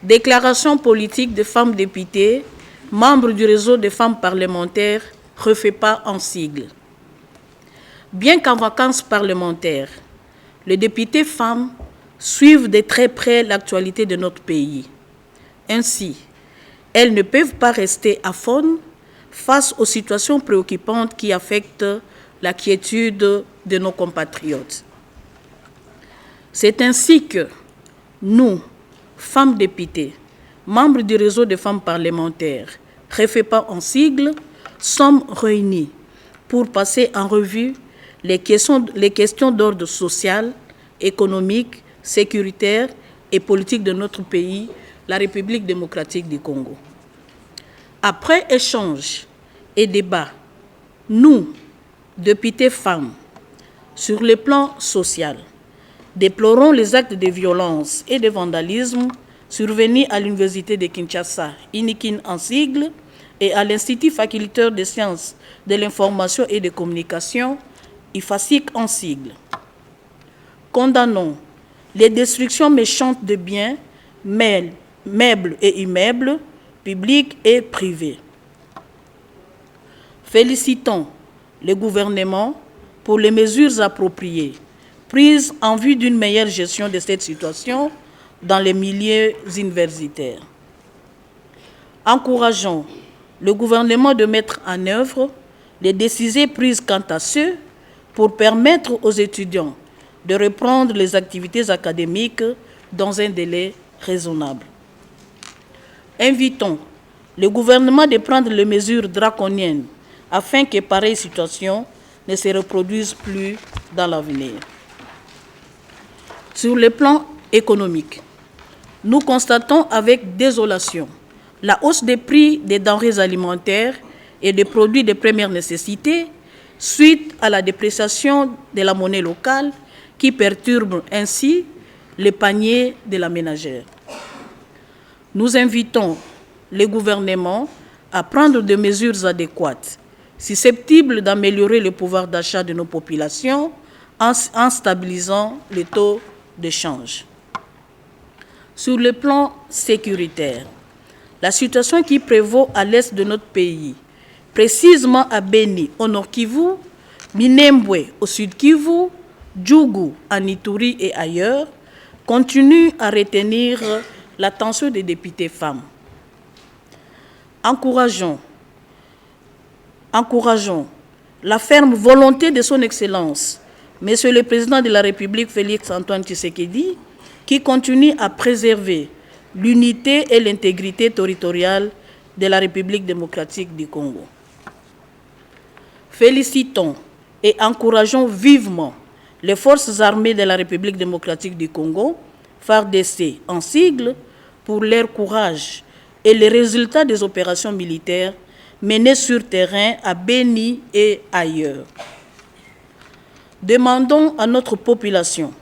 Déclaration politique de femmes députées, membres du réseau des femmes parlementaires, REFEPA en sigle. Bien qu'en vacances parlementaires, les députés femmes suivent de très près l'actualité de notre pays. Ainsi, elles ne peuvent pas rester aphones face aux situations préoccupantes qui affectent la quiétude de nos compatriotes. C'est ainsi que nous, femmes députées, membres du réseau des femmes parlementaires, REFEPA en sigle, sommes réunis pour passer en revue les questions d'ordre social, économique, sécuritaire et politique de notre pays, la République démocratique du Congo. Après échange et débat, nous, députés femmes, sur le plan social, déplorons les actes de violence et de vandalisme survenus à l'Université de Kinshasa, INIKIN en sigle, et à l'Institut facultaire des sciences de l'information et des communications, IFASIC en sigle. Condamnons les destructions méchantes de biens, meubles et immeubles, publics et privés. Félicitons le gouvernement pour les mesures appropriées prises en vue d'une meilleure gestion de cette situation dans les milieux universitaires. Encourageons le gouvernement de mettre en œuvre les décisions prises quant à ceux pour permettre aux étudiants de reprendre les activités académiques dans un délai raisonnable. Invitons le gouvernement de prendre les mesures draconiennes afin que pareilles situations ne se reproduisent plus dans l'avenir. Sur le plan économique, nous constatons avec désolation la hausse des prix des denrées alimentaires et des produits de première nécessité suite à la dépréciation de la monnaie locale qui perturbe ainsi les paniers de la ménagère. Nous invitons le gouvernement à prendre des mesures adéquates, susceptibles d'améliorer le pouvoir d'achat de nos populations en stabilisant les taux de change. Sur le plan sécuritaire, la situation qui prévaut à l'est de notre pays, précisément à Beni, au nord Kivu, Minembwe, au sud Kivu, Djougou, en Ituri et ailleurs, continue à retenir l'attention des députés femmes. Encourageons la ferme volonté de son Excellence, Monsieur le Président de la République, Félix Antoine Tshisekedi, qui continue à préserver l'unité et l'intégrité territoriale de la République démocratique du Congo. Félicitons et encourageons vivement les forces armées de la République démocratique du Congo, FARDC en sigle, pour leur courage et les résultats des opérations militaires menées sur terrain à Beni et ailleurs. Demandons à notre population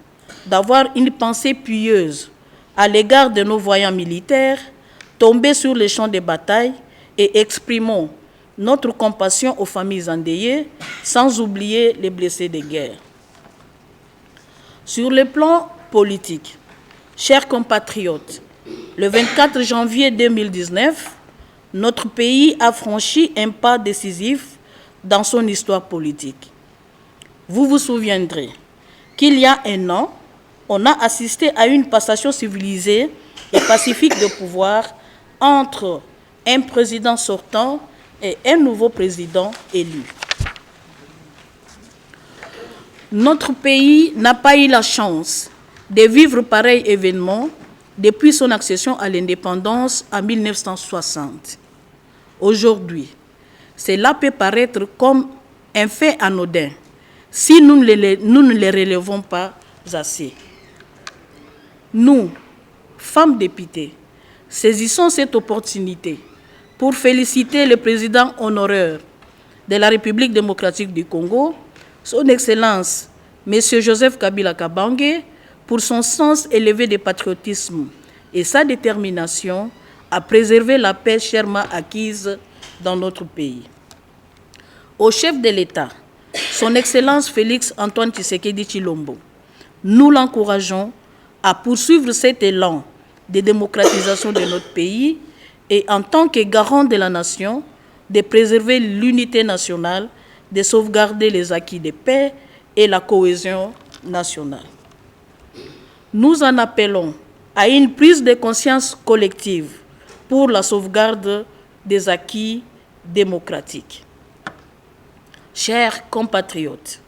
d'avoir une pensée pieuse à l'égard de nos voyants militaires tombés sur les champs de bataille et exprimons notre compassion aux familles endeuillées, sans oublier les blessés de guerre. Sur le plan politique, chers compatriotes, le 24 janvier 2019, notre pays a franchi un pas décisif dans son histoire politique. Vous vous souviendrez qu'il y a un an, on a assisté à une passation civilisée et pacifique de pouvoir entre un président sortant et un nouveau président élu. Notre pays n'a pas eu la chance de vivre pareil événement depuis son accession à l'indépendance en 1960. Aujourd'hui, cela peut paraître comme un fait anodin si nous ne les relevons pas assez. Nous, femmes députées, saisissons cette opportunité pour féliciter le président honoraire de la République démocratique du Congo, son Excellence, M. Joseph Kabila Kabange, pour son sens élevé de patriotisme et sa détermination à préserver la paix chèrement acquise dans notre pays. Au chef de l'État, son Excellence Félix Antoine Tshisekedi Tshilombo, nous l'encourageons à poursuivre cet élan de démocratisation de notre pays et en tant que garant de la nation, de préserver l'unité nationale, de sauvegarder les acquis de paix et la cohésion nationale. Nous en appelons à une prise de conscience collective pour la sauvegarde des acquis démocratiques. Chers compatriotes,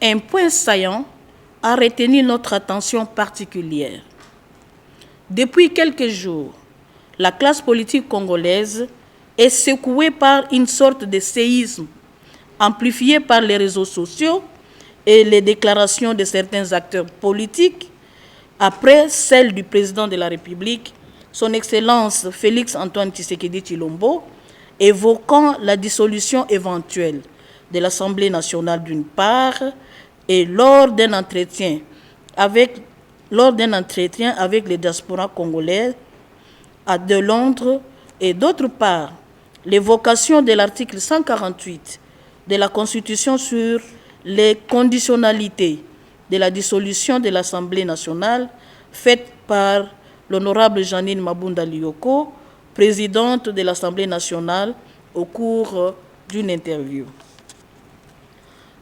un point saillant a retenu notre attention particulière. Depuis quelques jours, la classe politique congolaise est secouée par une sorte de séisme amplifié par les réseaux sociaux et les déclarations de certains acteurs politiques après celle du président de la République, son Excellence Félix-Antoine Tshisekedi Tshilombo, évoquant la dissolution éventuelle de l'Assemblée nationale d'une part et lors d'un entretien avec les diasporas congolais de Londres et d'autre part l'évocation de l'article 148 de la Constitution sur les conditionnalités de la dissolution de l'Assemblée nationale faite par l'honorable Jeanine Mabunda Lioko, présidente de l'Assemblée nationale, au cours d'une interview.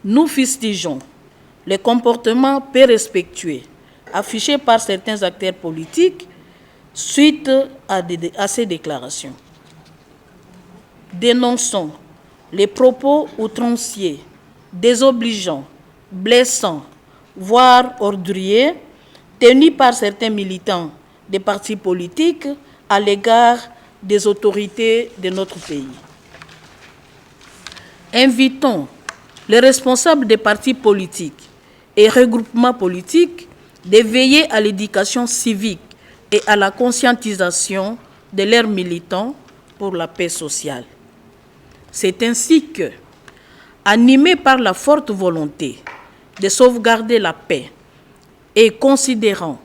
Nous fustigeons les comportements peu respectueux affichés par certains acteurs politiques suite à ces déclarations. Dénonçons les propos outranciers, désobligeants, blessants, voire orduriers, tenus par certains militants des partis politiques à l'égard des autorités de notre pays. Invitons les responsables des partis politiques et regroupements politiques de veiller à l'éducation civique et à la conscientisation de leurs militants pour la paix sociale. C'est ainsi que, animés par la forte volonté de sauvegarder la paix et considérant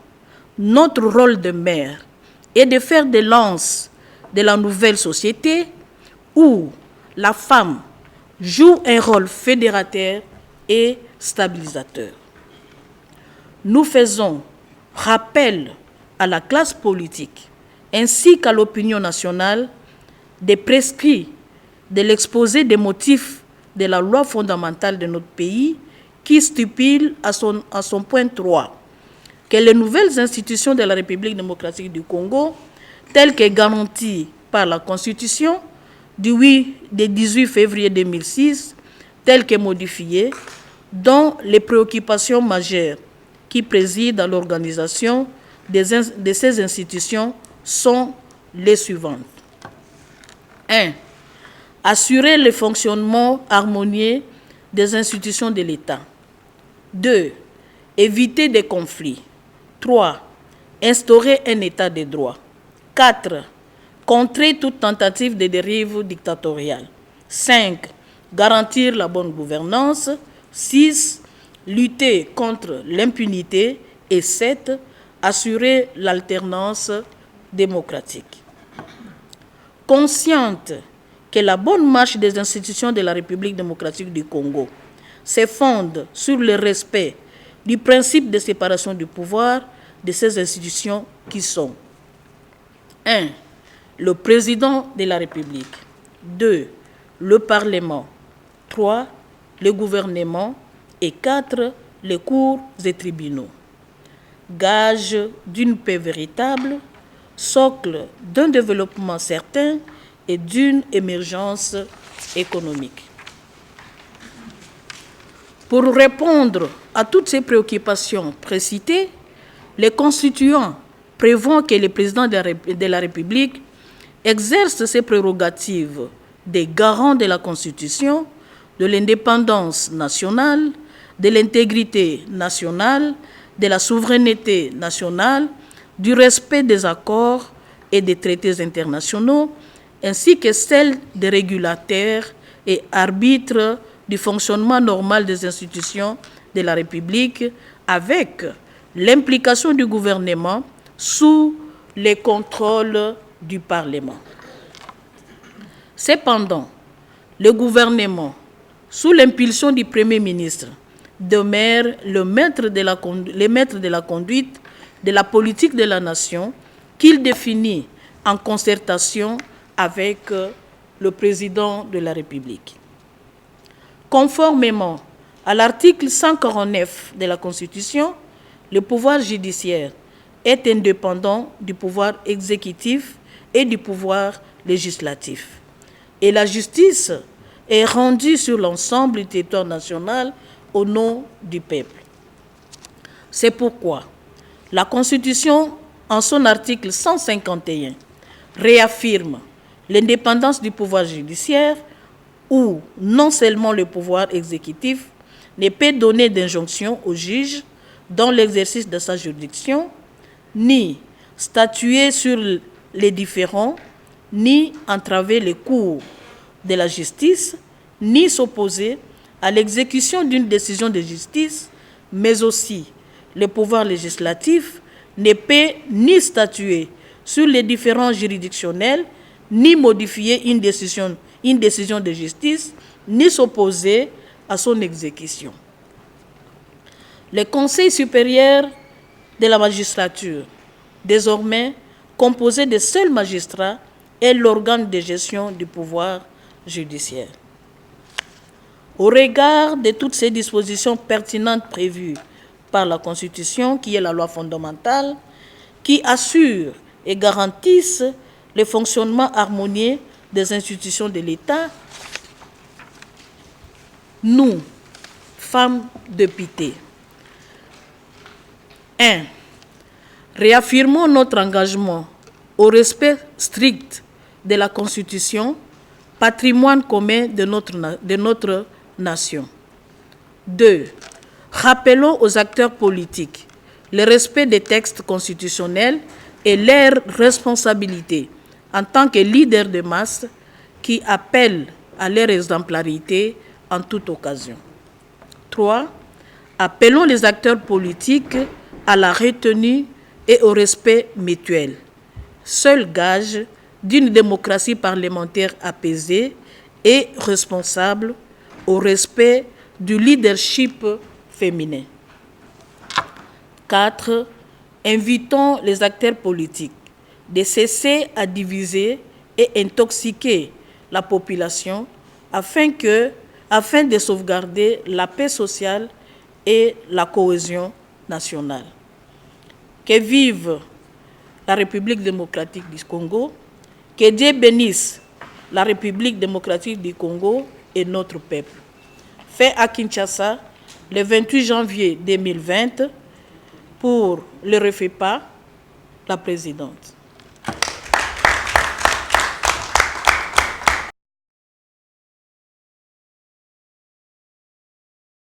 notre rôle de maire et de faire de lance de la nouvelle société où la femme joue un rôle fédérateur et stabilisateur. Nous faisons rappel à la classe politique ainsi qu'à l'opinion nationale des prescrits de l'exposé des motifs de la loi fondamentale de notre pays qui stipule à son point 3 que les nouvelles institutions de la République démocratique du Congo, telles que garanties par la Constitution du 18 février 2006, telles que modifiées, dont les préoccupations majeures qui président à l'organisation de ces institutions sont les suivantes. 1. Assurer le fonctionnement harmonieux des institutions de l'État. 2. Éviter des conflits. 3. Instaurer un État de droit. 4. Contrer toute tentative de dérive dictatoriale. 5. Garantir la bonne gouvernance. 6. Lutter contre l'impunité. Et 7. Assurer l'alternance démocratique. Consciente que la bonne marche des institutions de la République démocratique du Congo se fonde sur le respect du principe de séparation du pouvoir de ces institutions qui sont 1. Le président de la République. 2. Le Parlement. 3. Le gouvernement. Et 4. Les cours et tribunaux. Gage d'une paix véritable, socle d'un développement certain et d'une émergence économique. Pour répondre à toutes ces préoccupations précitées, les constituants prévoient que le président de la République exerce ses prérogatives de garant de la Constitution, de l'indépendance nationale, de l'intégrité nationale, de la souveraineté nationale, du respect des accords et des traités internationaux, ainsi que celle des régulateurs et arbitres du fonctionnement normal des institutions de la République, avec l'implication du gouvernement sous le contrôle du Parlement. Cependant, le gouvernement, sous l'impulsion du Premier ministre, demeure le maître de la conduite de la politique de la nation qu'il définit en concertation avec le président de la République. Conformément à l'article 149 de la Constitution, le pouvoir judiciaire est indépendant du pouvoir exécutif et du pouvoir législatif. Et la justice est rendue sur l'ensemble du territoire national au nom du peuple. C'est pourquoi la Constitution, en son article 151, réaffirme l'indépendance du pouvoir judiciaire où non seulement le pouvoir exécutif ne peut donner d'injonction au juge dans l'exercice de sa juridiction, ni statuer sur les différends, ni entraver les cours de la justice, ni s'opposer à l'exécution d'une décision de justice, mais aussi le pouvoir législatif ne peut ni statuer sur les différends juridictionnels, ni modifier une décision de justice, ni s'opposer à son exécution. Le Conseil supérieur de la magistrature, désormais composé de seuls magistrats, est l'organe de gestion du pouvoir judiciaire. Au regard de toutes ces dispositions pertinentes prévues par la Constitution, qui est la loi fondamentale, qui assure et garantissent le fonctionnement harmonieux des institutions de l'État, nous, femmes députées, 1. Réaffirmons notre engagement au respect strict de la Constitution, patrimoine commun de notre nation. 2. Rappelons aux acteurs politiques le respect des textes constitutionnels et leurs responsabilités en tant que leaders de masse qui appellent à leur exemplarité en toute occasion. 3. Appelons les acteurs politiques à la retenue et au respect mutuel, seul gage d'une démocratie parlementaire apaisée et responsable, au respect du leadership féminin. 4. Invitons les acteurs politiques de cesser à diviser et intoxiquer la population afin de sauvegarder la paix sociale et la cohésion nationale. Que vive la République démocratique du Congo, que Dieu bénisse la République démocratique du Congo et notre peuple. Fait à Kinshasa le 28 janvier 2020 pour le REFEPA, la présidente.